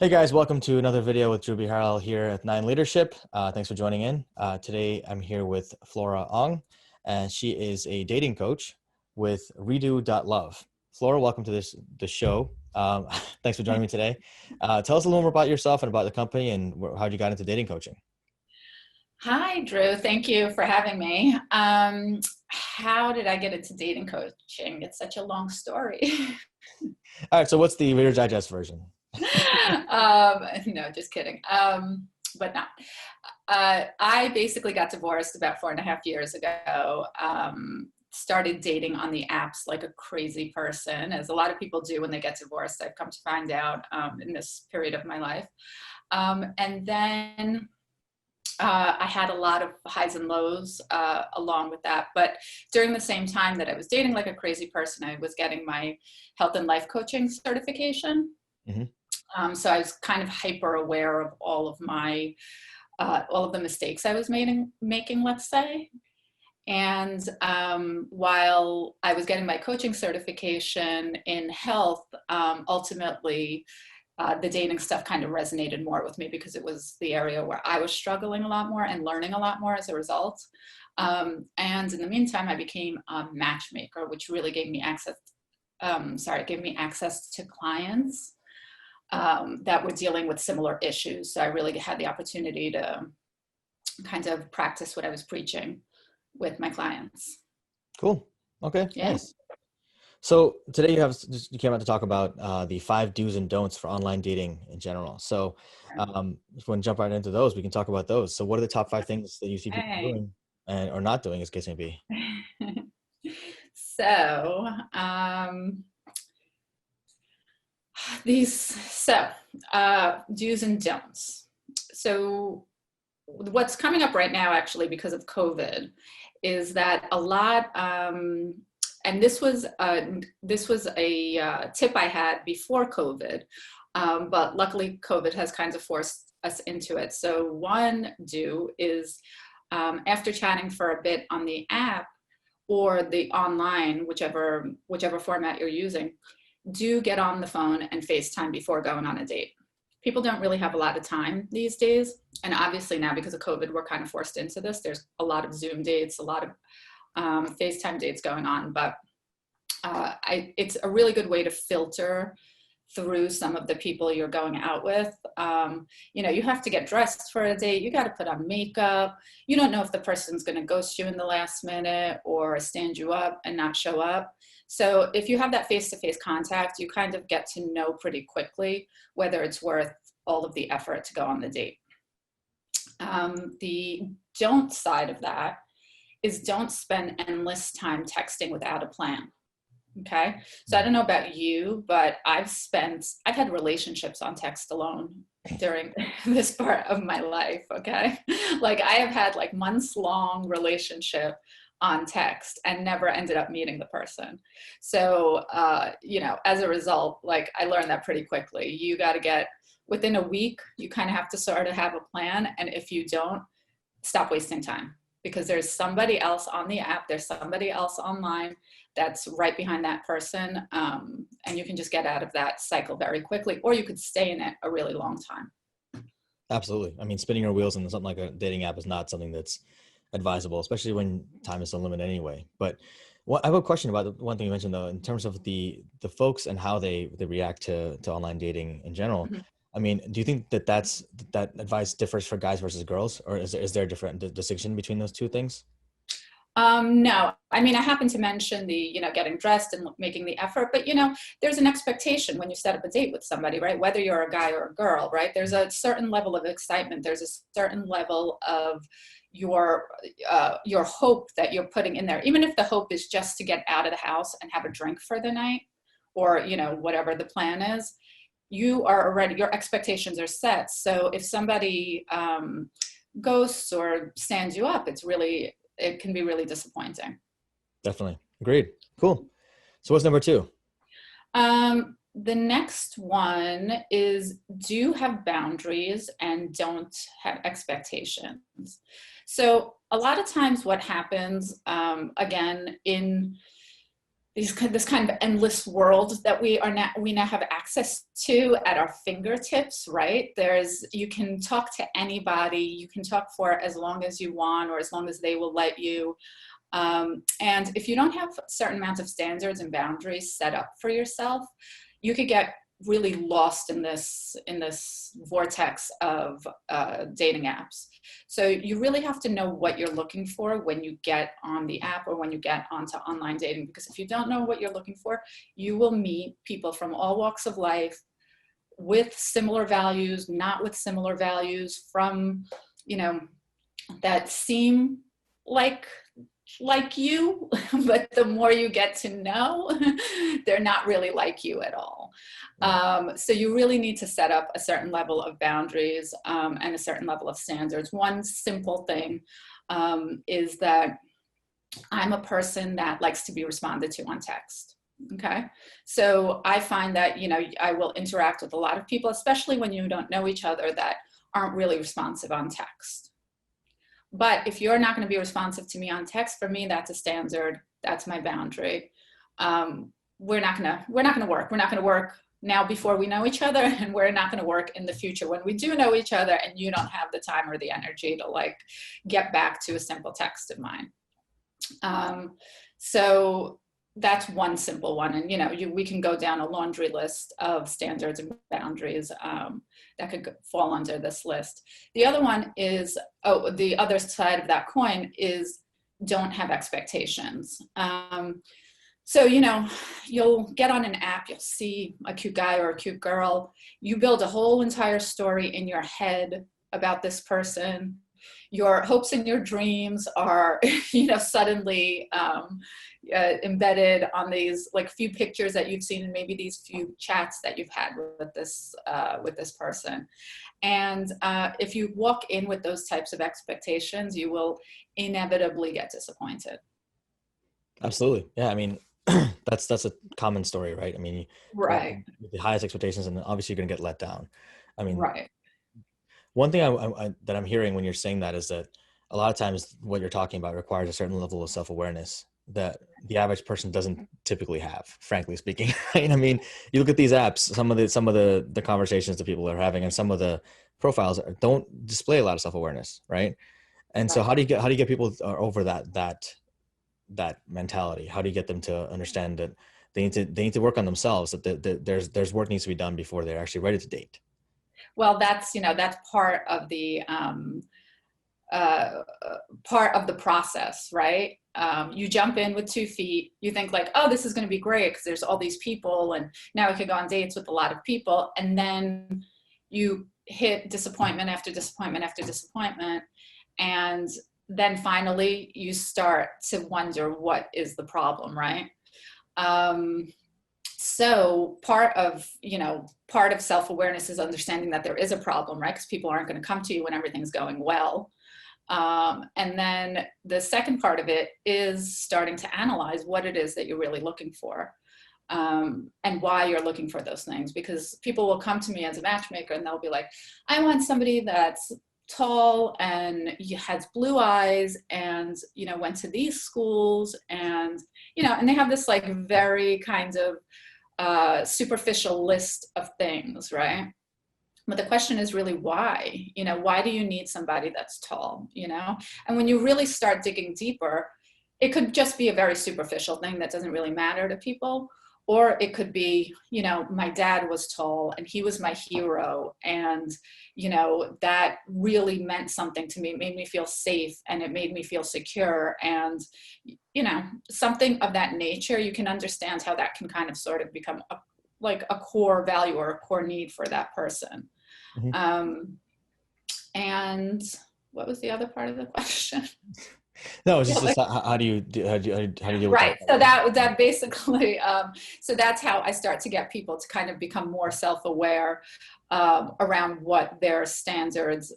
Hey guys, welcome to another video with Drew Harrell here at Nine Leadership. Thanks for joining in. Today I'm here with Flora Ong, and she is a dating coach with redo.love. Flora, welcome to the show. Thanks for joining me today. Tell us a little more about yourself and about the company and how you got into dating coaching. Hi, Drew. Thank you for having me. How did I get into dating coaching? It's such a long story. All right, so what's the Reader's Digest version? No, just kidding. But no. I basically got divorced about 4.5 years ago. Started dating on the apps like a crazy person, as a lot of people do when they get divorced. I've come to find out in this period of my life. And then I had a lot of highs and lows along with that. But during the same time that I was dating like a crazy person, I was getting my health and life coaching certification. Mm-hmm. So I was kind of hyper aware of all of the mistakes I was making, let's say. And while I was getting my coaching certification in health, ultimately, the dating stuff kind of resonated more with me because it was the area where I was struggling a lot more and learning a lot more as a result. And in the meantime, I became a matchmaker, which really gave me access to clients that were dealing with similar issues. So I really had the opportunity to kind of practice what I was preaching with my clients. Cool. Okay, Yeah. nice. So today you came out to talk about the 5 do's and don'ts for online dating in general. So if we want to jump right into those, we can talk about those. So what are the top 5 things that you see people Hey. doing or not doing, as case may be? So do's and don'ts. So what's coming up right now, actually, because of COVID, is that a lot, and this was a tip I had before COVID, but luckily COVID has kind of forced us into it. So one do is after chatting for a bit on the app or the online, whichever format you're using, do get on the phone and FaceTime before going on a date. People don't really have a lot of time these days. And obviously now because of COVID, we're kind of forced into this. There's a lot of Zoom dates, a lot of FaceTime dates going on, but it's a really good way to filter through some of the people you're going out with. You have to get dressed for a date. You got to put on makeup. You don't know if the person's going to ghost you in the last minute or stand you up and not show up. So if you have that face-to-face contact, you kind of get to know pretty quickly whether it's worth all of the effort to go on the date. The don't side of that is don't spend endless time texting without a plan. Okay. So I don't know about you, but I've had relationships on text alone during this part of my life. Okay. Like I have had like months long relationship on text and never ended up meeting the person. So, as a result, like I learned that pretty quickly. You got to get within a week, you kind of have to sort of have a plan. And if you don't, stop wasting time, because there's somebody else on the app, there's somebody else online that's right behind that person. And you can just get out of that cycle very quickly, or you could stay in it a really long time. Absolutely. I mean, spinning your wheels in something like a dating app is not something that's advisable, especially when time is so limited anyway. But I have a question about the one thing you mentioned, though, in terms of the folks and how they react to online dating in general. Mm-hmm. I mean, do you think that advice differs for guys versus girls, or is there a different distinction between those two things? No, I mean, I happen to mention the, getting dressed and making the effort, but, there's an expectation when you set up a date with somebody, right? Whether you're a guy or a girl, right? There's a certain level of excitement. There's a certain level of your hope that you're putting in there, even if the hope is just to get out of the house and have a drink for the night, or, whatever the plan is. Your expectations are set. So if somebody ghosts or stands you up, it can be really disappointing. Definitely. Agreed. Cool. So what's number 2? The next one is do have boundaries and don't have expectations. So a lot of times what happens, again, this kind of endless world that we now have access to at our fingertips, right? You can talk to anybody, you can talk for as long as you want or as long as they will let you. And if you don't have a certain amount of standards and boundaries set up for yourself, you could get really lost in this vortex of dating apps. So you really have to know what you're looking for when you get on the app or when you get onto online dating, because if you don't know what you're looking for, you will meet people from all walks of life with similar values, not with similar values, from, you know, that seem like you, but the more you get to know, they're not really like you at all. So you really need to set up a certain level of boundaries and a certain level of standards. One simple thing is that I'm a person that likes to be responded to on text. Okay. So I find that, you know, I will interact with a lot of people, especially when you don't know each other, that aren't really responsive on text. But if you're not going to be responsive to me on text, for me, that's a standard. That's my boundary. We're not going to work. We're not going to work now before we know each other, and we're not going to work in the future when we do know each other and you don't have the time or the energy to like get back to a simple text of mine. So that's one simple one. And, you know, we can go down a laundry list of standards and boundaries that could fall under this list. The other one is, the other side of that coin is don't have expectations. So, you know, you'll get on an app, you'll see a cute guy or a cute girl. You build a whole entire story in your head about this person. Your hopes and your dreams are, you know, suddenly embedded on these like few pictures that you've seen and maybe these few chats that you've had with this person. And if you walk in with those types of expectations, you will inevitably get disappointed. Absolutely. Yeah. I mean, that's a common story, right? I mean, Right. the highest expectations, and obviously you're going to get let down. I mean, Right. one thing that I'm hearing when you're saying that is that a lot of times what you're talking about requires a certain level of self-awareness that the average person doesn't typically have, frankly speaking. Right? I mean, you look at these apps, some of the conversations that people are having and some of the profiles don't display a lot of self-awareness, right? And so Right. how do you get people over that mentality? How do you get them to understand that they need to work on themselves, that there's work needs to be done before they're actually ready to date? Well, that's, you know, that's part of the process, right? You jump in with 2 feet, you think like, oh, this is going to be great because there's all these people and now I could go on dates with a lot of people. And then you hit disappointment after disappointment after disappointment. And then finally you start to wonder what is the problem, right? So part of self-awareness is understanding that there is a problem, right? Because people aren't going to come to you when everything's going well. And then the second part of it is starting to analyze what it is that you're really looking for, and why you're looking for those things. Because people will come to me as a matchmaker and they'll be like, I want somebody that's tall and has blue eyes and, you know, went to these schools and, you know, and they have this like very kind of superficial list of things, right? But the question is really why, you know, why do you need somebody that's tall, you know? And when you really start digging deeper, it could just be a very superficial thing that doesn't really matter to people. Or it could be, you know, my dad was tall and he was my hero. And, you know, that really meant something to me. It made me feel safe and it made me feel secure. And, you know, something of that nature, you can understand how that can kind of sort of become a core value or a core need for that person. Mm-hmm. And what was the other part of the question? No, it's just how do you deal with Right. that? So that basically, so that's how I start to get people to kind of become more self-aware around what their standards.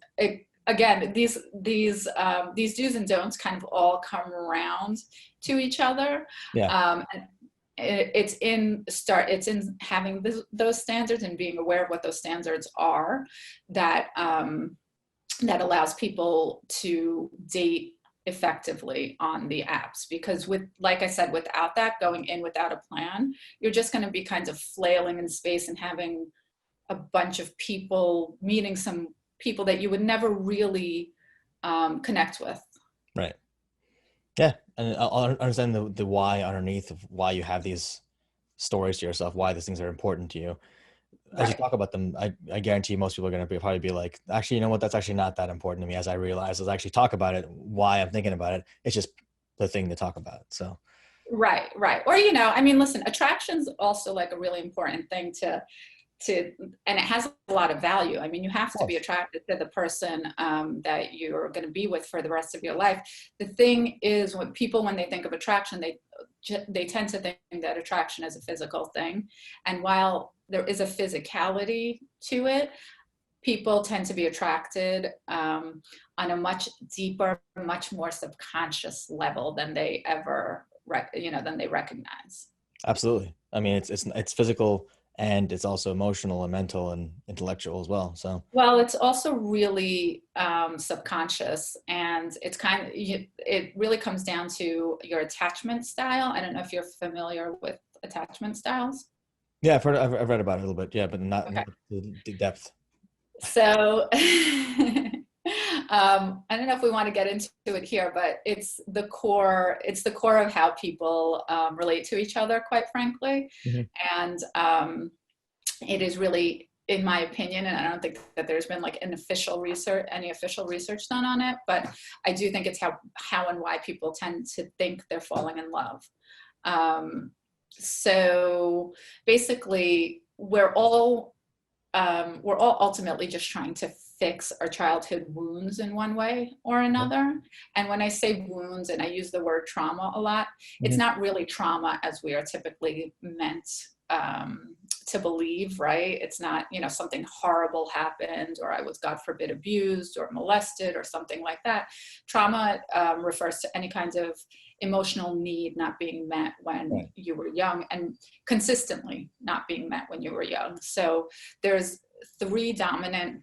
Again, these do's and don'ts kind of all come around to each other. Yeah. And it's in having those standards and being aware of what those standards are that that allows people to date effectively on the apps, because like I said, without that, going in without a plan, you're just going to be kind of flailing in space and having a bunch of people, meeting some people that you would never really connect with. Right. Yeah. And I'll understand the why underneath of why you have these stories to yourself, why these things are important to you. As you Right. talk about them, I guarantee most people are going to probably be like, actually, you know what? That's actually not that important to me. As I realize, as I actually talk about it, why I'm thinking about it, it's just the thing to talk about. So, Right, right. Or, you know, I mean, listen, attraction's also like a really important thing and it has a lot of value. I mean, you have of to be course. attracted to the person that you're going to be with for the rest of your life. The thing is, when they think of attraction, they tend to think that attraction is a physical thing. And while there is a physicality to it, people tend to be attracted on a much deeper, much more subconscious level than they ever, than they recognize. Absolutely. I mean, it's physical and it's also emotional and mental and intellectual as well. So, Well, it's also really subconscious, and it really comes down to your attachment style. I don't know if you're familiar with attachment styles. yeah, I've read about it a little bit. Yeah, but not Okay. the depth. So I don't know if we want to get into it here, but it's the core of how people relate to each other, quite frankly. Mhm. And it is really, in my opinion, and I don't think that there's been like any official research done on it, but I do think it's how and why people tend to think they're falling in love. So basically, we're all ultimately just trying to fix our childhood wounds in one way or Yeah. another. And when I say wounds, and I use the word trauma a lot, it's Mhm. not really trauma as we are typically meant to believe, right? It's not, something horrible happened, or I was, God forbid, abused or molested or something like that. Trauma refers to any kind of emotional need not being met when Right. you were young, and consistently not being met when you were young. So there's three dominant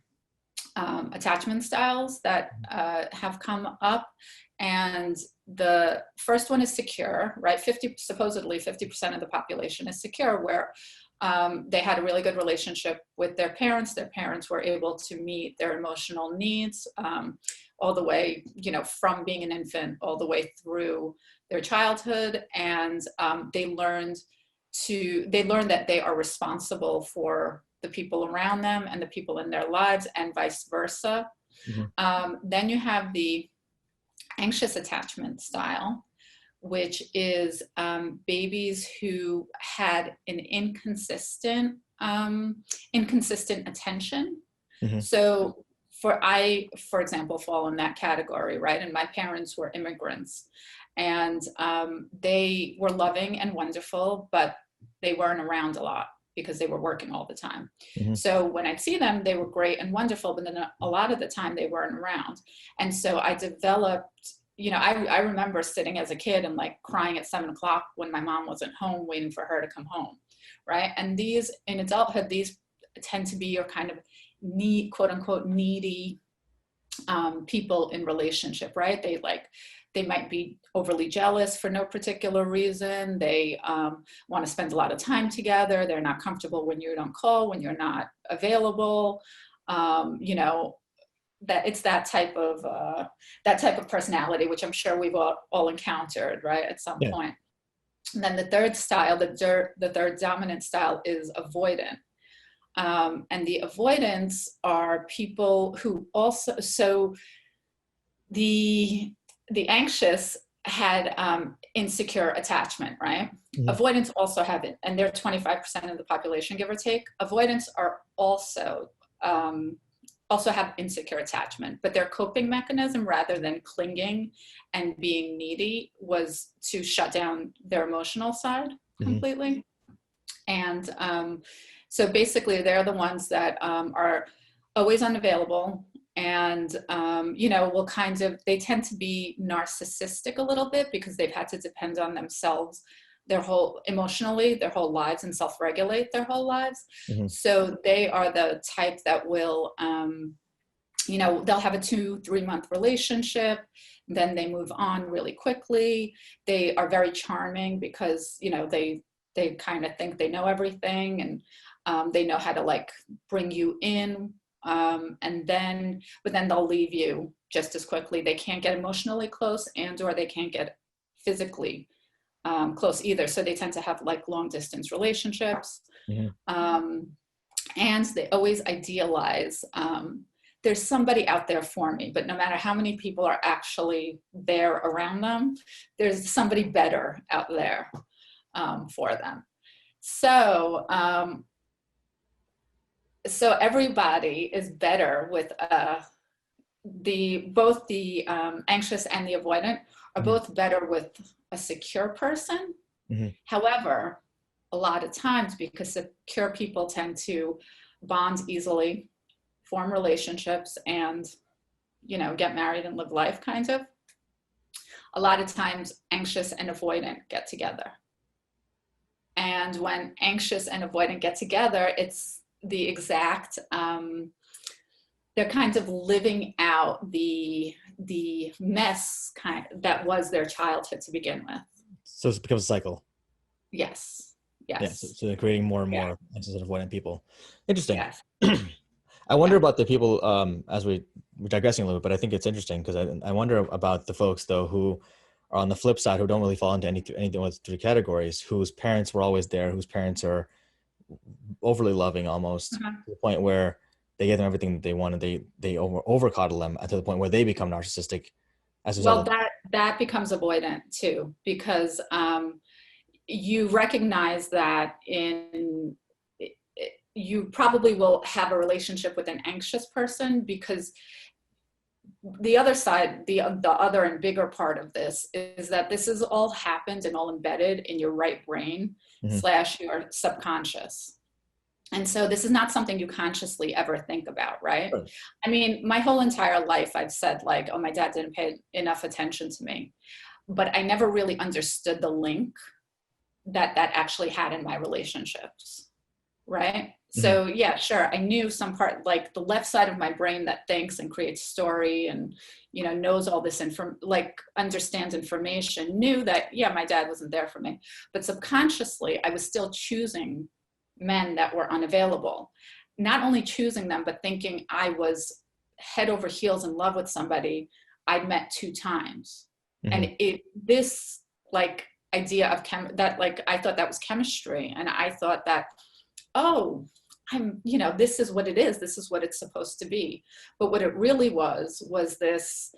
attachment styles that have come up. And the first one is secure, right? Supposedly 50% of the population is secure, where they had a really good relationship with their parents. Their parents were able to meet their emotional needs all the way, from being an infant all the way through their childhood. And they learned that they are responsible for the people around them and the people in their lives, and vice versa. Mhm. Then you have the anxious attachment style, which is babies who had an inconsistent attention. Mhm. So for example, fall in that category, right? And my parents were immigrants, and they were loving and wonderful, but they weren't around a lot because they were working all the time. Mhm. So when I'd see them, they were great and wonderful, but then a lot of the time they weren't around. And so I developed, I remember sitting as a kid and like crying at 7 o'clock when my mom wasn't home, waiting for her to come home, right? And these, in adulthood, these tend to be your kind of quote unquote needy people in relationship, right? They might be overly jealous for no particular reason. They want to spend a lot of time together. They're not comfortable when you don't call, when you're not available. That it's that type of personality, which I'm sure we've all encountered, right, at some Yeah. point. And then the third style, the third dominant style, is avoidant. And the avoidants are people who also, so the anxious had insecure attachment, right? Mhm. Avoidants also have it, and they're 25% of the population, give or take. Avoidants are also have insecure attachment, but their coping mechanism, rather than clinging and being needy, was to shut down their emotional side Mhm. completely. And so basically, they're the ones that are always unavailable, and they tend to be narcissistic a little bit because they've had to depend on themselves their whole lives, and self-regulate their whole lives. Mhm. So they are the type that will they'll have a 2-3 month relationship, then they move on really quickly. They are very charming because, they kind of think they know everything, and they know how to like bring you in. But then they'll leave you just as quickly. They can't get emotionally close, or they can't get physically close either. So they tend to have like long distance relationships. And they always idealize, there's somebody out there for me, but no matter how many people are actually there around them, there's somebody better out there for them. So, so everybody is better with both the anxious and the avoidant are both better with a secure person. However, a lot of times, because secure people tend to bond easily, form relationships, and get married and live life kind of, a lot of times anxious and avoidant get together. And when anxious and avoidant get together, it's the exact they're kind of living out the mess that was their childhood to begin with. So it becomes a cycle. Yes. Yeah, so they're creating more and more anxious and avoidant people. Interesting. Yes. I wonder about the people, as we're digressing a little bit, but I think it's interesting because I wonder about the folks, though, who are on the flip side, who don't really fall into anything with 3 categories, whose parents were always there, whose parents are overly loving almost, to the point where they give them everything that they want, and they over coddle them to the point where they become narcissistic. Well, that becomes avoidant too, because you recognize that you probably will have a relationship with an anxious person, because the other side, the other and bigger part of this is that this is all happened and all embedded in your right brain / your subconscious. And so this is not something you consciously ever think about, right? I mean, my whole entire life, I've said like, oh, my dad didn't pay enough attention to me, but I never really understood the link that actually had in my relationships, right? So yeah, sure, I knew some part, like the left side of my brain that thinks and creates story and knows all this understands information, knew that yeah, my dad wasn't there for me, but subconsciously I was still choosing men that were unavailable. Not only choosing them, but thinking I was head over heels in love with somebody I'd met 2 times. And this like idea of that, like I thought that was chemistry, and I thought that, oh, this is what it is, this is what it's supposed to be. But what it really was this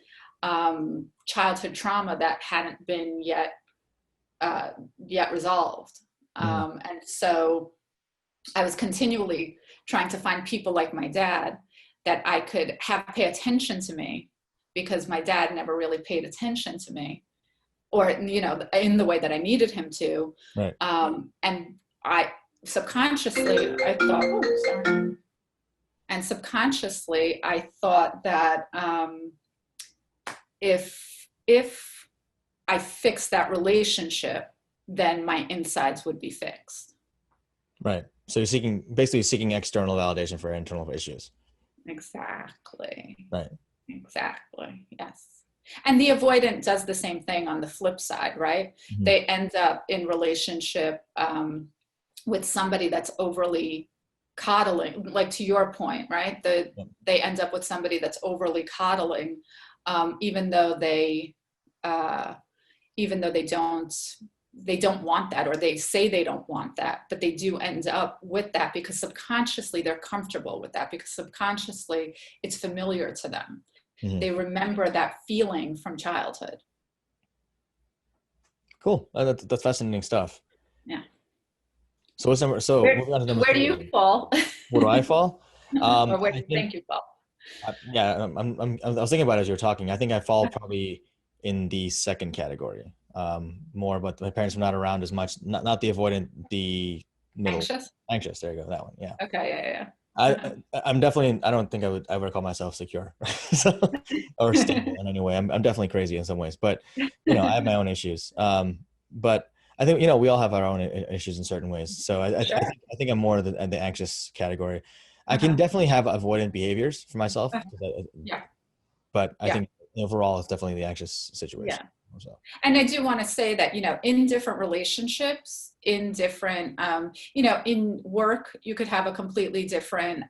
childhood trauma that hadn't been yet resolved. And so I was continually trying to find people like my dad that I could have pay attention to me, because my dad never really paid attention to me, or in the way that I needed him to. Right. And I subconsciously, I thought, and subconsciously I thought that if I fixed that relationship, then my insides would be fixed. Right. So you're basically seeking external validation for internal issues. Exactly. Right. Exactly. Yes. And the avoidant does the same thing on the flip side, right? They end up in relationship with somebody that's overly coddling, like to your point, right? They end up with somebody that's overly coddling, even though they don't want that, or they say they don't want that, but they do end up with that because subconsciously they're comfortable with that, because subconsciously it's familiar to them. They remember that feeling from childhood. Cool. That's fascinating stuff. Yeah. So moving on to number 3. Where do you fall? Where do I fall? Or where do you think you fall? I was thinking about it as you were talking. I think I fall probably in the second category. More, but my parents were not around as much. Not the avoidant, the middle. Anxious. There you go. That one. Yeah. Okay. Yeah. I'm definitely. I don't think I would ever call myself secure, or stable in any way. I'm definitely crazy in some ways, but I have my own issues. But I think we all have our own issues in certain ways. So I think I'm more the anxious category. I can definitely have avoidant behaviors for myself, Yeah. but I Yeah. think overall it's definitely the anxious situation. Yeah. So, And I do want to say that, in different relationships, in different, in work, you could have a completely different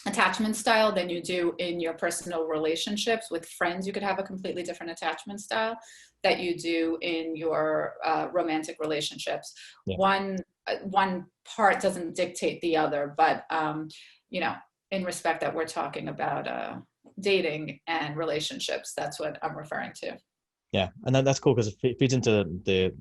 attachment style than you do in your personal relationships. With friends, you could have a completely different attachment style that you do in your romantic relationships. yeah. One part doesn't dictate the other, but in respect that we're talking about dating and relationships, that's what I'm referring to. Yeah, and that's cool because it feeds into the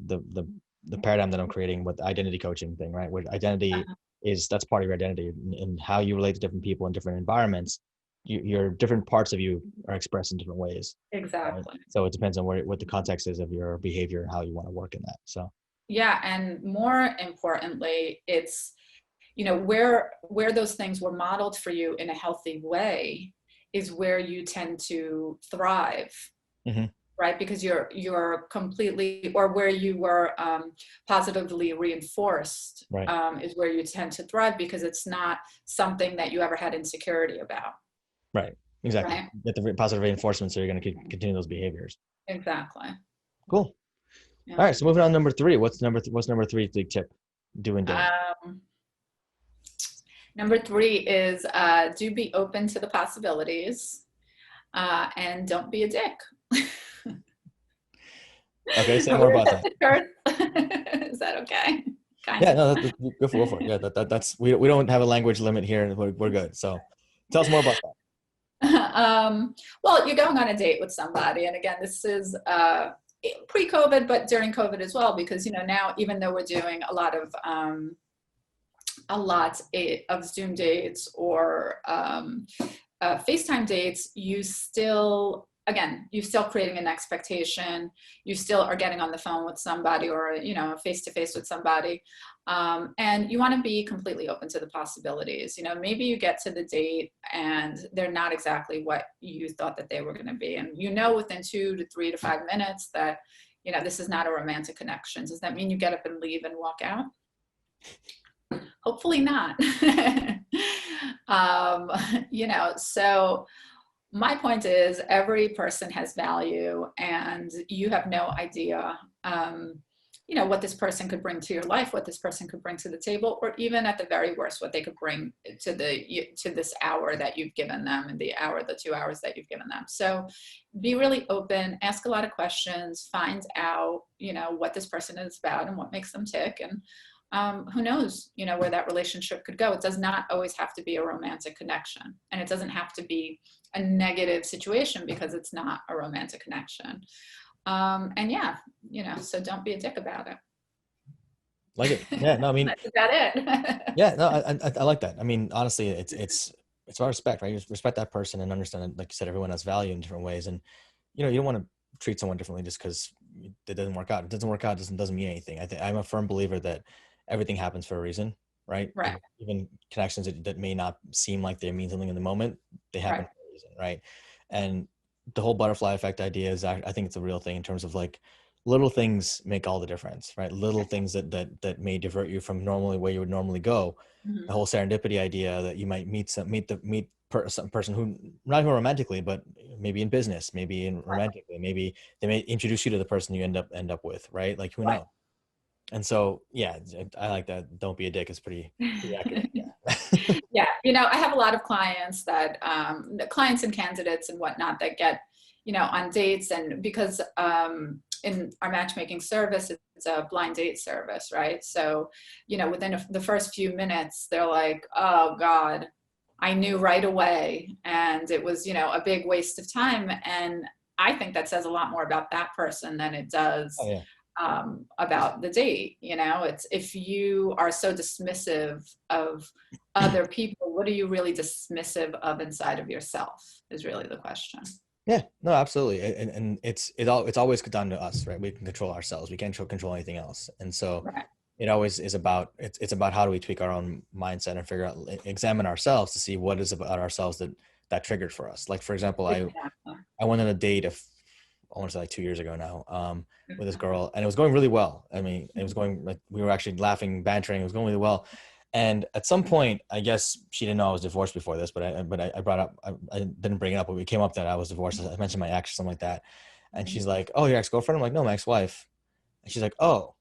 paradigm that I'm creating with the identity coaching thing, right? Where identity is that's part of your identity and how you relate to different people in different environments. Your different parts of you are expressed in different ways. Right? Exactly. So it depends on what the context is of your behavior and how you want to work in that. So Yeah, and more importantly, it's where those things were modeled for you in a healthy way is where you tend to thrive, hmm right? Because you're completely, or where you were positively reinforced, right, is where you tend to thrive, because it's not something that you ever had insecurity about, right, exactly. right? Get the positive reinforcement, so you're going to continue those behaviors. Exactly. Cool. All Yeah. right, so moving on to number three. What's number three big tip? Do and don't. Um, Number three is do be open to the possibilities, and don't be a dick. Okay, say Are more we about set that. the chart? Is that okay? Kind Yeah, of. no, go for it. Yeah, that's we don't have a language limit here. We're good. So tell us more about that. Well, you're going on a date with somebody, and again, this is pre-COVID, but during COVID as well, because now, even though we're doing a lot of Zoom dates or FaceTime dates, you still creating an expectation. You still are getting on the phone with somebody, or face to face with somebody, and you want to be completely open to the possibilities. Maybe you get to the date and they're not exactly what you thought that they were going to be, and within 2 to 3 to 5 minutes that this is not a romantic connection. Does that mean you get up and leave and walk out? Hopefully not. um, so my point is, every person has value, and you have no idea, what this person could bring to your life, what this person could bring to the table, or even at the very worst, what they could bring to this hour that you've given them, and the 2 hours that you've given them. So be really open, ask a lot of questions, find out, what this person is about and what makes them tick. And who knows, where that relationship could go. It does not always have to be a romantic connection, and it doesn't have to be a negative situation because it's not a romantic connection. And yeah, so don't be a dick about it. Like it. Yeah. No, I mean, That's about it. yeah. No, I like that. I mean, honestly, it's about respect, right? You respect that person and understand that, like you said, everyone has value in different ways, and you don't want to treat someone differently just because it doesn't work out. It doesn't work out doesn't mean anything. I'm a firm believer that everything happens for a reason, right? Right. Even connections that may not seem like they mean something in the moment, they happen Right. for a reason, right? And the whole butterfly effect idea is, I think it's a real thing in terms of like little things make all the difference, right? Little things that may divert you from normally where you would normally go. The Mhm. whole serendipity idea that you might meet some person who, not even romantically, but maybe in business, maybe in Right. romantically, maybe they may introduce you to the person you end up with, right? Like who Right. knows? And so, yeah, I like that. Don't be a dick is pretty accurate. Yeah. Yeah, I have a lot of clients the clients and candidates and whatnot that get, on dates, and because in our matchmaking service, it's a blind date service, right? So, within the first few minutes, they're like, "Oh God, I knew right away," and it was, a big waste of time. And I think that says a lot more about that person than it Oh does yeah. about the date. It's, if you are so dismissive of other people, what are you really dismissive of inside of yourself, is really the question. Yeah. No, absolutely. And it's always down to us, right? We can control ourselves. We can't control anything else. And so Right. it always is about it's about how do we tweak our own mindset and figure out, examine ourselves to see what is about ourselves that triggered for us. Like for example, Exactly. I went on a date I want to say like 2 years ago now, with this girl, and it was going really well. I mean, it was going like we were actually laughing, bantering. It was going really well, And at some point, I guess she didn't know I was divorced before this, but I brought up, I didn't bring it up, but we came up that I was divorced. I mentioned my ex or something like that. And she's like, oh, your ex-girlfriend? I'm like, no, my ex-wife. And she's like, oh,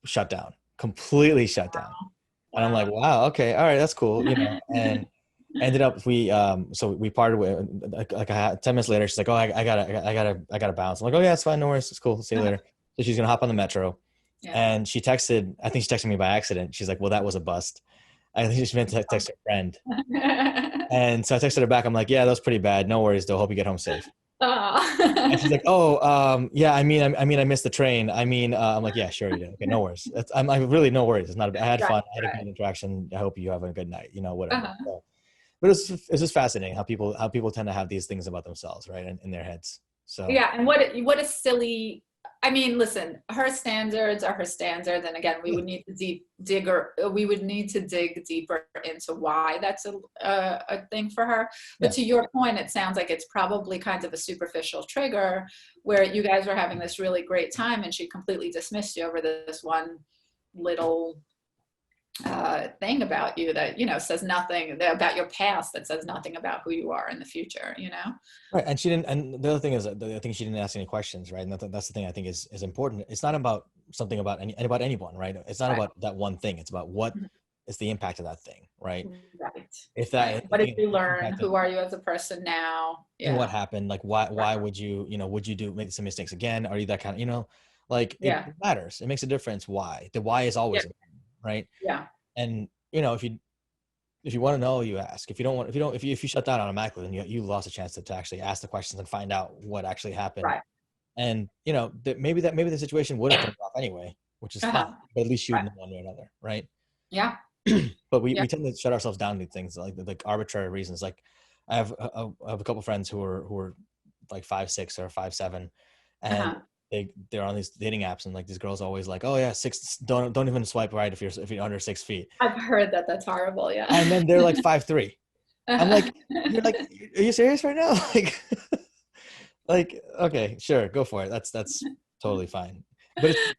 shut down, completely shut down. And I'm like, Wow. wow, okay, all right, that's cool, and ended up so we parted with like 10 minutes later. She's like, oh, I gotta bounce. I'm like, oh yeah, it's fine, no worries, it's cool, see you later. So she's gonna hop on the metro, Yeah. and I think she texted me by accident. She's like, well, that was a bust. I think she meant to text her friend. And so I texted her back. I'm like, yeah, that was pretty bad. No worries though. Hope you get home safe. And she's Oh. like, oh, yeah, I missed the train. I'm like, yeah, sure you did. Okay, no worries. I'm really no worries. It's not, I had Right, fun. I had a good right. interaction. I hope you have a good night, whatever. Uh-huh. So, but it's just fascinating how people tend to have these things about themselves, right, in their heads. So Yeah, and what a silly. I mean, listen, her standards are her standards, and again, we yeah, would need to we would need to dig deeper into why that's a thing for her. But yeah. to your point, it sounds like it's probably kind of a superficial trigger where you guys were having this really great time, and she completely dismissed you over this one little thing about you that says nothing about your past, that says nothing about who you are in the future. Right. And she didn't, and the other thing is that I think she didn't ask any questions, right? And that's the thing I think is important. It's not about something about about anyone, right? It's not Right. about that one thing. It's about what Mhm. is the impact of that thing, right? Right. If Right. that What did you the learn? impact of Who are you as a person now? and what Yeah. happened, like Right. why would you, would you do make some mistakes again? Are you that kind of, like it Yeah. matters. It makes a difference. Why? The why is Yeah. always important, right? Yeah. And if you want to know, you ask. If you don't want, if you shut down automatically, then you lost a chance to actually ask the questions and find out what actually happened. Right. And maybe the situation would have turned off anyway, which is fine. Uh-huh. But at least you would Right. know one way or another, right? Yeah. But we, Yeah. we tend to shut ourselves down to things like arbitrary reasons. Like I have a couple friends who are like 5'6" or 5'7", and Uh-huh. they're on these dating apps, and like these girls always like, oh yeah, six, don't even swipe right if you're under 6 feet. I've heard that that's horrible. Yeah. And then they're like 5'3". I'm like, you're Uh-huh. like, are you serious right now? Like, okay, sure, go for it. That's totally fine. But it's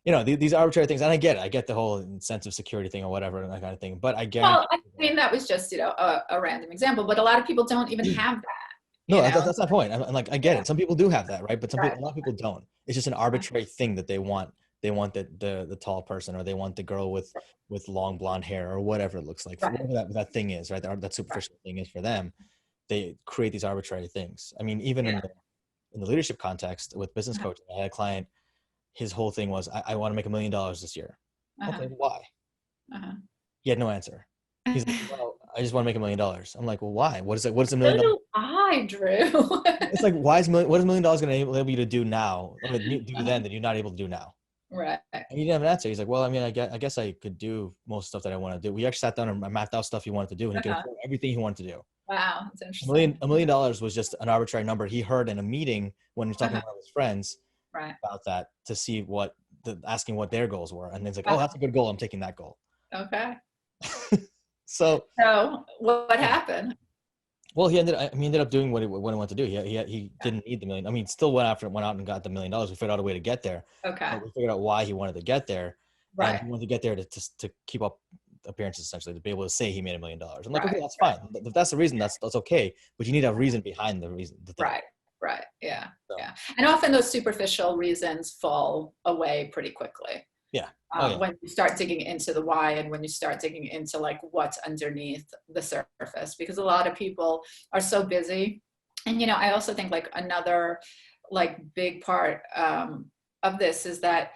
these arbitrary things, and I get it. I get the whole sense of security thing or whatever and that kind of thing. But I Well, guarantee I you mean, that was just, a random example, but a lot of people don't even that have that, no, you know? that's my point. I'm like, I get Yeah. it. Some people do have that, right? But Right. a lot of people don't. It's just an arbitrary thing that they want. They want the tall person, or they want the girl with long blonde hair, or whatever it looks like. For Right. whatever that thing is, right? That Right. superficial thing is for them. They create these arbitrary things. I mean, even Yeah. in the leadership context with business Uh-huh. coaching, I had a client. His whole thing was, I want to make $1 million this year. Uh-huh. Okay, why? Uh-huh. He had no answer. He's like, well, I just want to make $1 million. I'm like, well, why? What is it? What is a So million dollars? do I, Drew. It's like, what is $1 million going to enable you to do now, or do Uh-huh. then that you're not able to do now? Right. And he didn't have an answer. He's like, well, I mean, I guess I could do most stuff that I want to do. We actually sat down and mapped out stuff he wanted to do, and he could Uh-huh. afford everything he wanted to do. Wow, that's A million, interesting. a million dollars was just an arbitrary number he heard in a meeting when he was talking Uh-huh. to one of his friends Right. about that, to see asking what their goals were. And then he's like, oh, Uh-huh. that's a good goal. I'm taking that goal. Okay. So, So what yeah. happened? Well, he ended up doing what he wanted to do. He Yeah. didn't need the million. I mean, still went out and got the $1 million. We figured out a way to get there. Okay. But we figured out why he wanted to get there, and Right. he wanted to get there to keep up appearances, essentially, to be able to say he made $1 million. I'm like, okay, Right. that's Right. fine. If that's the reason, that's okay. But you need a reason behind the thing. Right. Right. Yeah. So Yeah. And often those superficial reasons fall away pretty quickly. yeah. Oh yeah. When you start digging into the why, and when you start digging into like what's underneath the surface, because a lot of people are so busy. And I also think like another like big part of this is that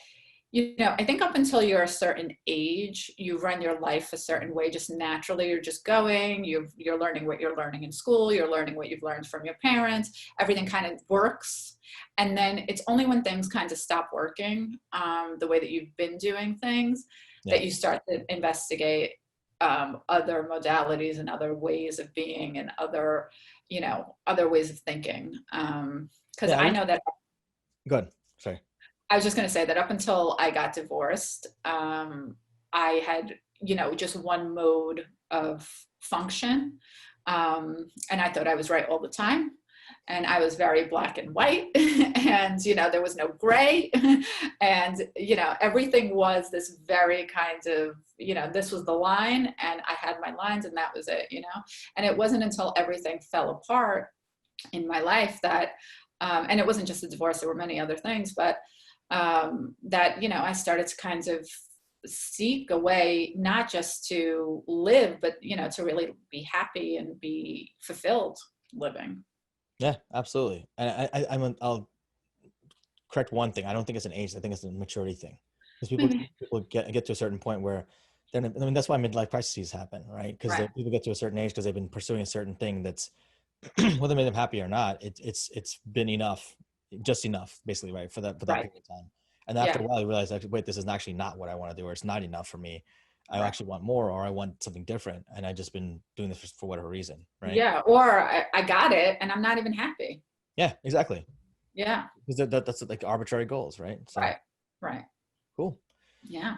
I think up until you're a certain age, you run your life a certain way, just naturally. You're just going, you're learning what you're learning in school, you're learning what you've learned from your parents, everything kind of works. And then it's only when things kind of stop working the way that you've been doing things Yeah. that you start to investigate other modalities and other ways of being and other ways of thinking. Because Yeah. I know that Good. Sorry. I was just going to say that up until I got divorced, I had, just one mode of function. And I thought I was right all the time. and I was very black and white, and, you know, there was no gray, and, you know, everything was this very kind of, you know, this was the line, and I had my lines, and that was it, you know. And it wasn't until everything fell apart in my life that, and it wasn't just a divorce, there were many other things, but that, you know, I started to kind of seek a way not just to live, but, you know, to really be happy and be fulfilled living. Yeah, absolutely. And I'll correct one thing. I don't think it's an age. I think it's a maturity thing. Because people get to a certain point where then, I mean, that's why midlife crises happen, right? Because Right. people get to a certain age because they've been pursuing a certain thing that's whether it made them happy or not, it's been enough, just enough, basically, right, for that Right. period of time. And after Yeah. a while, you realize, actually, wait, this is actually not what I want to do, or it's not enough for me. I Right. actually want more, or I want something different, and I just been doing this for whatever reason, right? Yeah. Or I got it and I'm not even happy. Yeah, exactly. Yeah. Because that's like arbitrary goals, right? So Right. Right. cool. Yeah.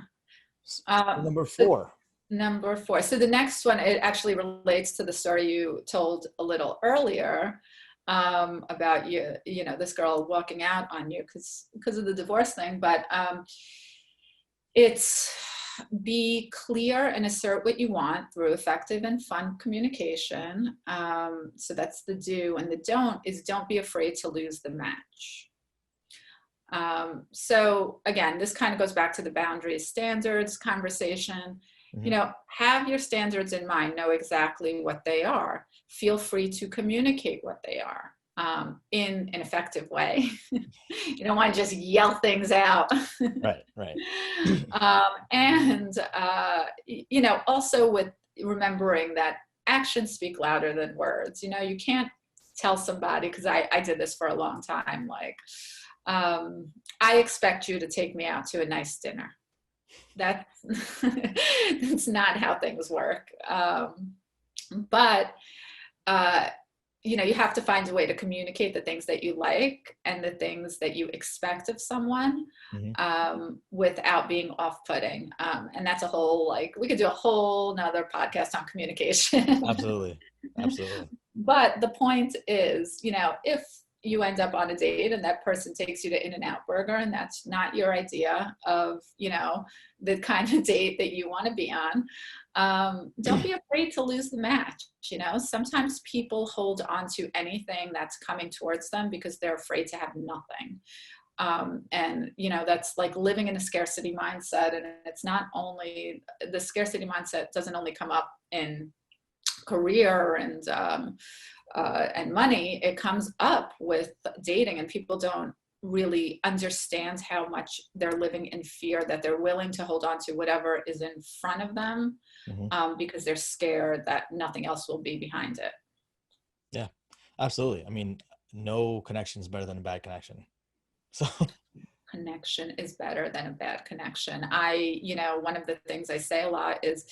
Number So 4. number 4. So the next one, it actually relates to the story you told a little earlier, about you know, this girl walking out on you because of the divorce thing. But it's be clear and assert what you want through effective and fun communication. So that's the do, and the don't is don't be afraid to lose the match. So again, this kind of goes back to the boundaries, standards conversation. You Mm-hmm. know, have your standards in mind, know exactly what they are. Feel free to communicate what they are, in an effective way. You don't want to just yell things out. Right, right. And, you know, also with remembering that actions speak louder than words. You know, you can't tell somebody, because I did this for a long time, like, I expect you to take me out to a nice dinner. That's that's not how things work. But you know, you have to find a way to communicate the things that you like and the things that you expect of someone, Mm-hmm. without being off-putting. And that's a whole, like, we could do a whole nother podcast on communication. Absolutely, absolutely. But the point is, you know, if you end up on a date and that person takes you to In-N-Out Burger and that's not your idea of, you know, the kind of date that you want to be on, don't be afraid to lose the match. You know, sometimes people hold on to anything that's coming towards them because they're afraid to have nothing. And, you know, that's like living in a scarcity mindset. And it's not only, the scarcity mindset doesn't only come up in career and money. It comes up with dating, and people don't really understand how much they're living in fear, that they're willing to hold on to whatever is in front of them, Mm-hmm. because they're scared that nothing else will be behind it. Yeah, absolutely. I mean, no connection is better than a bad connection. So Connection is better than a bad connection. You know, one of the things I say a lot is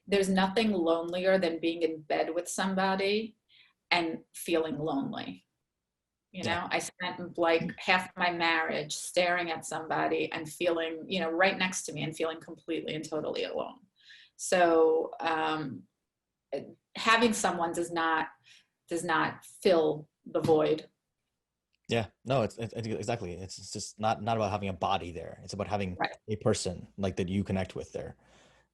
there's nothing lonelier than being in bed with somebody and feeling lonely. You yeah, know, I spent like half my marriage staring at somebody and feeling, you know, right next to me and feeling completely and totally alone. So having someone does not fill the void. yeah. No, it's exactly. It's just not about having a body there. It's about having Right. a person like that you connect with there.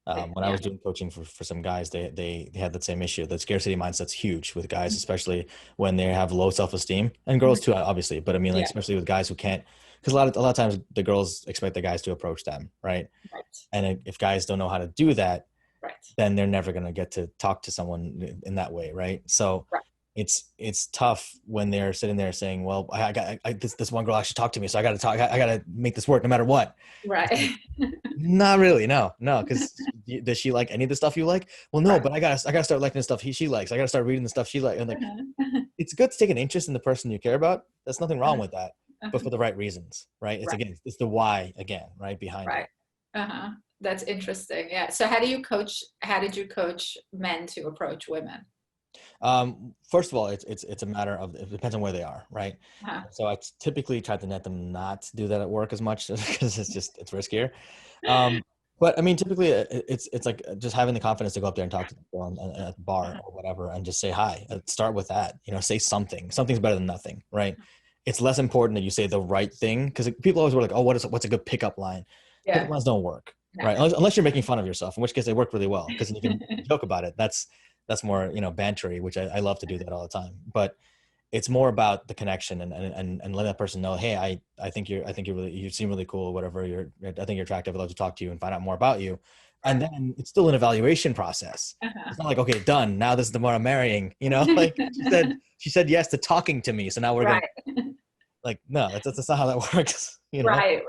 When I Yeah. was doing coaching for some guys, they had that same issue. The scarcity mindset's huge with guys, especially when they have low self-esteem, and girls too, obviously. But I mean, like, Yeah. especially with guys who can't, because a lot of times the girls expect the guys to approach them, right? Right. And if guys don't know how to do that, Right. then they're never going to get to talk to someone in that way, right? So Right. it's tough when they're sitting there saying, well, this one girl actually talked to me, so I got to talk, I got to make this work no matter what. Right. Not really. No, because does she like any of the stuff you like? Well, no, Right. but I gotta start liking the stuff she likes. I gotta start reading the stuff she likes. And like, Uh-huh. it's good to take an interest in the person you care about. There's nothing wrong with that, but Uh-huh. for the right reasons, right? Right. It's the why again, right, behind Right. it. Uh-huh. That's interesting. Yeah. So how did you coach men to approach women? First of all, it's a matter of, it depends on where they are, right? Uh-huh. So I typically try to net them not to do that at work as much because it's riskier. But I mean, typically it's like just having the confidence to go up there and talk to people at the bar Uh-huh. or whatever, and just say hi. Start with that. Say something. Something's better than nothing, right? It's less important that you say the right thing, because people always were like, oh, what's a good pickup line? Pickup Yeah. lines don't work, No. right? Unless you're making fun of yourself, in which case they work really well because you can joke about it. That's more bantery, which I love to do that all the time. But it's more about the connection and let that person know, hey, I think you seem really cool, whatever, I think you're attractive, I'd love to talk to you and find out more about you. And Right. then it's still an evaluation process. Uh-huh. It's not like, okay, done, now this is the one I'm marrying, like she said yes to talking to me, so now we're gonna, Right. like, no, that's not how that works. Right.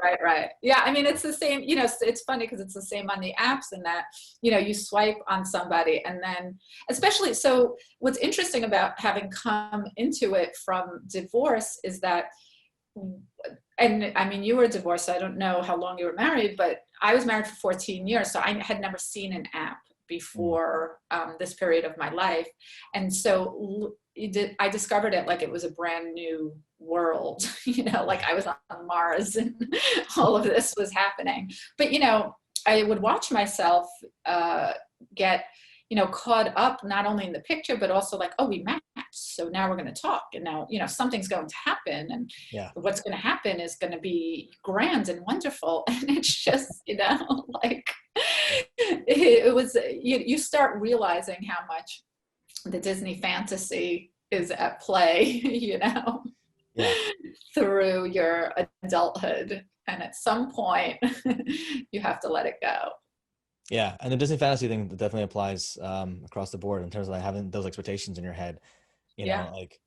Yeah, I mean, it's the same, it's funny because it's the same on the apps, and that, you swipe on somebody and then, especially, so what's interesting about having come into it from divorce is that, and I mean, you were divorced, so I don't know how long you were married, but I was married for 14 years, so I had never seen an app Mm. before this period of my life. And so I discovered it like it was a brand new world, like I was on Mars and all of this was happening. But, I would watch myself get, caught up not only in the picture, but also like, oh, we matched. So now we're going to talk. And now, something's going to happen. And Yeah. what's going to happen is going to be grand and wonderful. And it's just, like it was, you start realizing how much the Disney fantasy is at play, Yeah. through your adulthood. And at some point, you have to let it go. Yeah, and the Disney fantasy thing definitely applies across the board in terms of like having those expectations in your head. Yeah. Like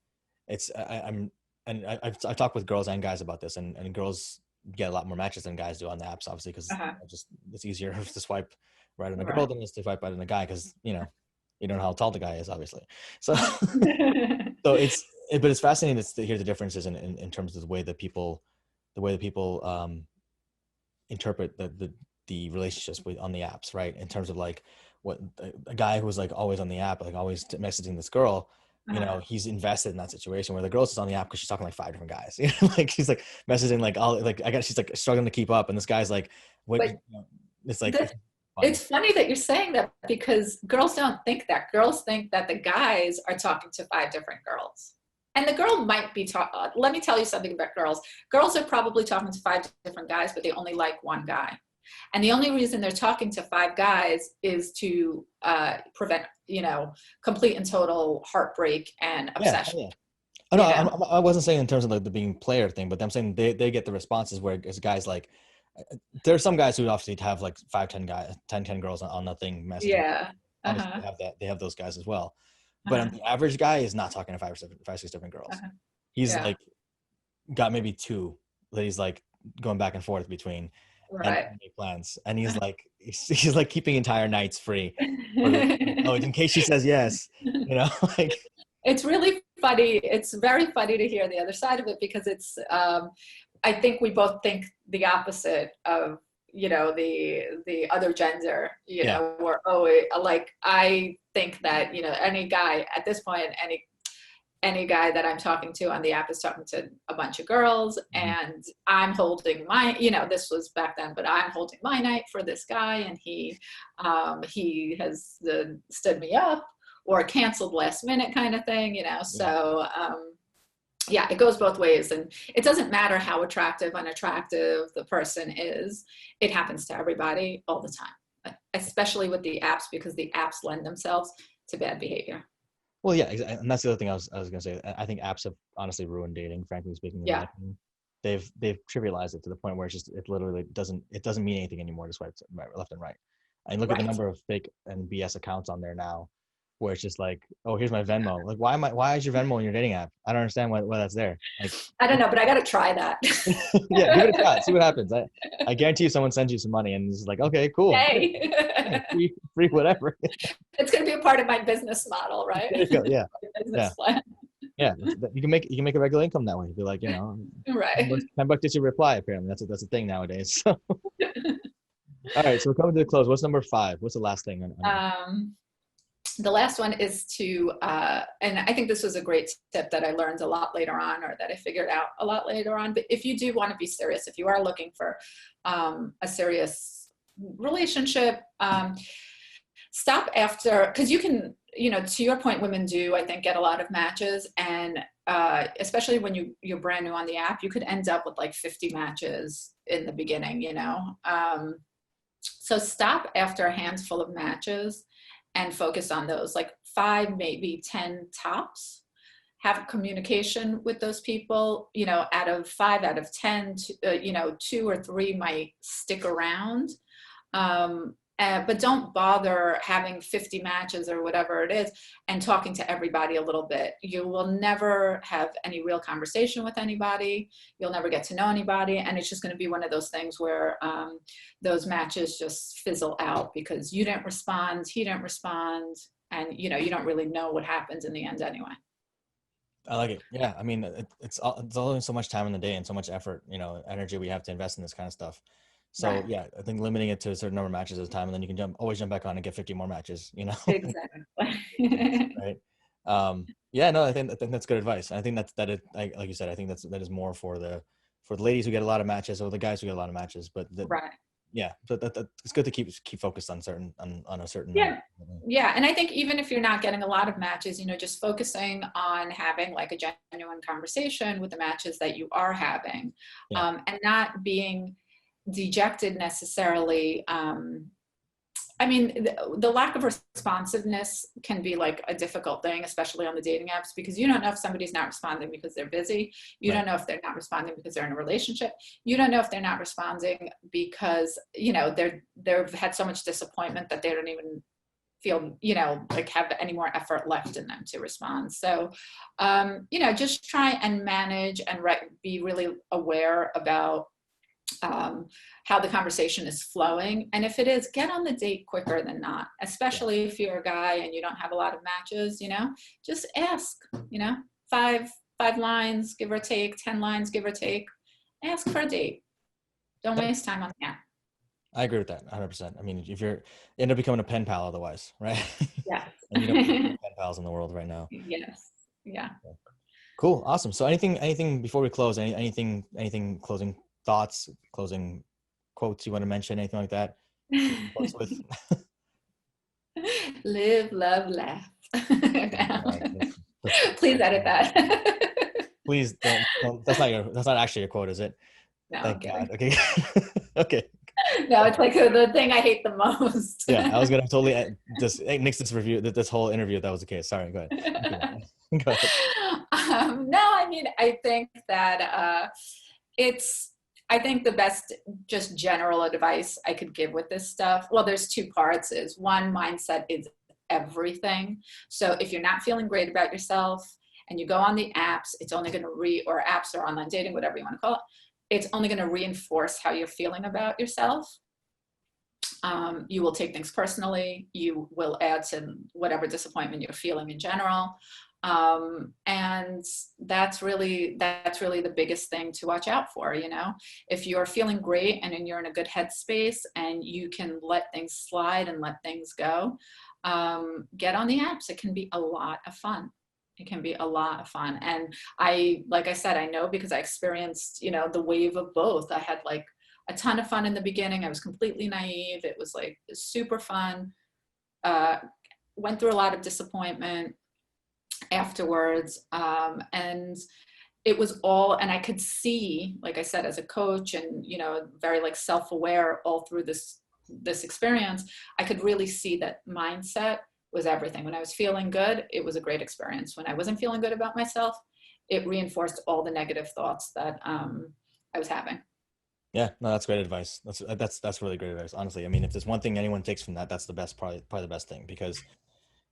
it's I'm and I've talked with girls and guys about this, and girls get a lot more matches than guys do on the apps, obviously, because Uh-huh. it's easier to swipe right on a girl Right. than it is to swipe right on a guy, because you don't know how tall the guy is, obviously. So so but it's fascinating to hear the differences in terms of the way that people interpret the relationships on the apps, right? In terms of like what a guy who's like always on the app, like always messaging this girl, Uh-huh. he's invested in that situation, where the girl's just on the app because she's talking like five different guys. Like she's like messaging like all like she's like struggling to keep up, and this guy's like, what? But It's like the, it's fun. it's funny that you're saying that, because girls don't think that. Girls think that the guys are talking to five different girls. And the girl might be talking, let me tell you something about girls. Girls are probably talking to five different guys, but they only like one guy. And the only reason they're talking to five guys is to prevent, complete and total heartbreak and Yeah, obsession, yeah. Oh no, you know? I wasn't saying in terms of like the being player thing, but I'm saying they get the responses where as guys like, there's some guys who obviously have like 5, 10 guys, 10 girls on the thing messaging. Yeah. Obviously, Uh-huh. they have those guys as well. But Uh-huh. the average guy is not talking to 6 different girls. Uh-huh. He's Yeah. like got maybe two that he's like going back and forth between, and Right. make plans. And he's like keeping entire nights free for the, like, oh, in case she says yes, like It's really funny. It's very funny to hear the other side of it, because it's, I think we both think the opposite of, the other gender, yeah, or, oh, like, I think that, any guy at this point, any guy that I'm talking to on the app is talking to a bunch of girls, mhm, and I'm holding my, this was back then, but I'm holding my night for this guy, and he has stood me up or canceled last minute kind of thing, yeah. so yeah, it goes both ways, and it doesn't matter how attractive, unattractive the person is. It happens to everybody all the time, especially with the apps, because the apps lend themselves to bad behavior. Well, yeah, and that's the other thing I was gonna say. I think apps have honestly ruined dating, frankly speaking, in my Yeah. opinion. They've trivialized it to the point where it literally doesn't mean anything anymore to swipe left and right. And look at the Right. number of fake and BS accounts on there now, where it's just like, oh, here's my Venmo. Like, why is your Venmo in your dating app? I don't understand why that's there. Like, I don't know, but I got to try that. yeah, give it a shot, see what happens. I guarantee you, someone sends you some money, and it's like, okay, cool, great, Yay. yeah, free whatever. It's going to be a part of my business model, right? There you go. Yeah, My yeah. business plan. Yeah, you can make a regular income that way. Be like, 10 Right. bucks, 10 bucks gets you a reply. Apparently, that's a thing nowadays. So, all right, so we're coming to the close. What's number 5? What's the last thing on Um, the last one is to, and I think this was a great tip that I learned a lot later on, or that I figured out a lot later on. But if you do want to be serious, if you are looking for a serious relationship, stop after, because you can, to your point, women do, I think, get a lot of matches. And especially when you're brand new on the app, you could end up with like 50 matches in the beginning, So stop after a handful of matches and focus on those, like 5, maybe 10 tops. Have communication with those people, out of 5 out of 10, 2 or 3 might stick around. But don't bother having 50 matches or whatever it is and talking to everybody a little bit. You will never have any real conversation with anybody. You'll never get to know anybody. And it's just going to be one of those things where those matches just fizzle out because you didn't respond, he didn't respond, and you don't really know what happens in the end anyway. I like it. Yeah. I mean, it's only so much time in the day and so much effort, energy we have to invest in this kind of stuff. So Right. yeah, I think limiting it to a certain number of matches at a time, and then you can always jump back on and get 50 more matches, Exactly. Right. Yeah, no, I think that's good advice. I think like you said, I think that is more for the ladies who get a lot of matches or the guys who get a lot of matches, but Right. yeah, but it's good to keep focused on a certain Yeah. number. Yeah. And I think even if you're not getting a lot of matches, just focusing on having like a genuine conversation with the matches that you are having, Yeah. and not being dejected necessarily. I mean, the lack of responsiveness can be like a difficult thing, especially on the dating apps, because you don't know if somebody's not responding because they're busy. You Right. don't know if they're not responding because they're in a relationship. You don't know if they're not responding because, they've had so much disappointment that they don't even feel, like have any more effort left in them to respond. So, just try and manage and be really aware about how the conversation is flowing. And if it is, get on the date quicker than not, especially if you're a guy and you don't have a lot of matches, just ask, 5 lines, give or take, 10 lines, give or take, ask for a date. Don't waste time on that. I agree with that 100%. I mean, if you end up becoming a pen pal otherwise, right? Yes. And you don't have pen pals in the world right now. Yes. Yeah. Cool. Awesome. So anything before we close, anything closing thoughts, closing quotes you want to mention, anything like that? With? Live, love, laugh. Please edit that. Please don't. That's not actually a quote, is it? No, Thank God. Okay. Okay. No, it's like the thing I hate the most. Yeah, I was gonna totally just nix this review, this whole interview if that was the case. Sorry, go ahead. Go ahead. No, I mean, I think that I think the best just general advice I could give with this stuff, well, there's 2 parts. Is one, mindset is everything. So if you're not feeling great about yourself and you go on the apps, it's only going to or apps or online dating, whatever you want to call it, it's only going to reinforce how you're feeling about yourself. You will take things personally. You will add to whatever disappointment you're feeling in general. And that's really the biggest thing to watch out for. If you're feeling great and you're in a good headspace and you can let things slide and let things go, get on the apps. It can be a lot of fun. It can be a lot of fun. And like I said, I know because I experienced, the wave of both. I had like a ton of fun in the beginning. I was completely naive. It was like super fun. Went through a lot of disappointment afterwards. And it was all, and I could see, like I said, as a coach and, very like self-aware all through this experience, I could really see that mindset was everything. When I was feeling good, it was a great experience. When I wasn't feeling good about myself, it reinforced all the negative thoughts that I was having. Yeah, no, that's great advice. That's really great advice. Honestly, I mean, if there's one thing anyone takes from that, that's the best, probably the best thing, because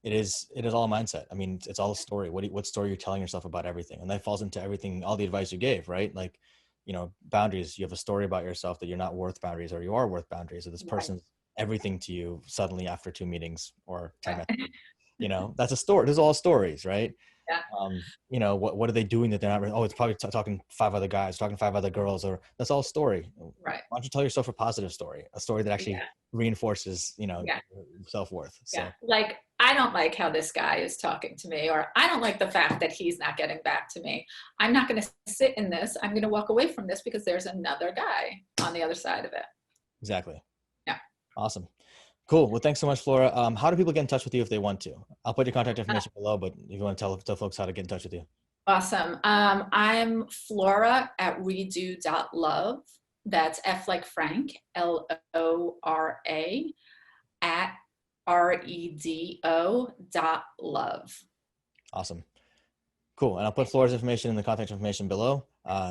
it is all mindset. I mean, it's all a story. What story you're telling yourself about everything, and that falls into everything, all the advice you gave, right? Like, boundaries. You have a story about yourself that you're not worth boundaries, or you are worth boundaries, or this person's everything to you suddenly after 2 meetings or 10 minutes. That's a story. There's all stories, right? Yeah. What are they doing that they're not? Oh, it's probably talking 5 other guys, talking 5 other girls, or that's all story. Right. Why don't you tell yourself a positive story, a story that actually reinforces, self-worth. So. Yeah. Like, I don't like how this guy is talking to me, or I don't like the fact that he's not getting back to me. I'm not going to sit in this. I'm going to walk away from this because there's another guy on the other side of it. Exactly. Yeah. Awesome. Cool. Well, thanks so much, Flora. How do people get in touch with you if they want to? I'll put your contact information below, but if you want to tell folks how to get in touch with you. Awesome. I'm Flora at redo.love. That's F like Frank, LORA at REDO.love. Awesome. Cool. And I'll put Flora's information in the contact information below.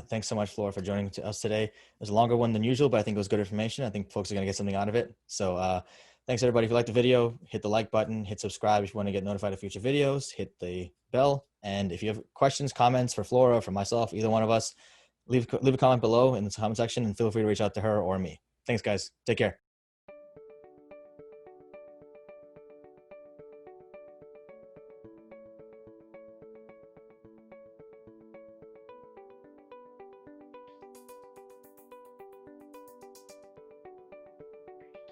Thanks so much, Flora, for joining us today. It was a longer one than usual, but I think it was good information. I think folks are going to get something out of it. So thanks, everybody. If you liked the video, hit the like button, hit subscribe if you want to get notified of future videos, hit the bell. And if you have questions, comments for Flora, for myself, either one of us, leave a comment below in the comment section and feel free to reach out to her or me. Thanks, guys. Take care.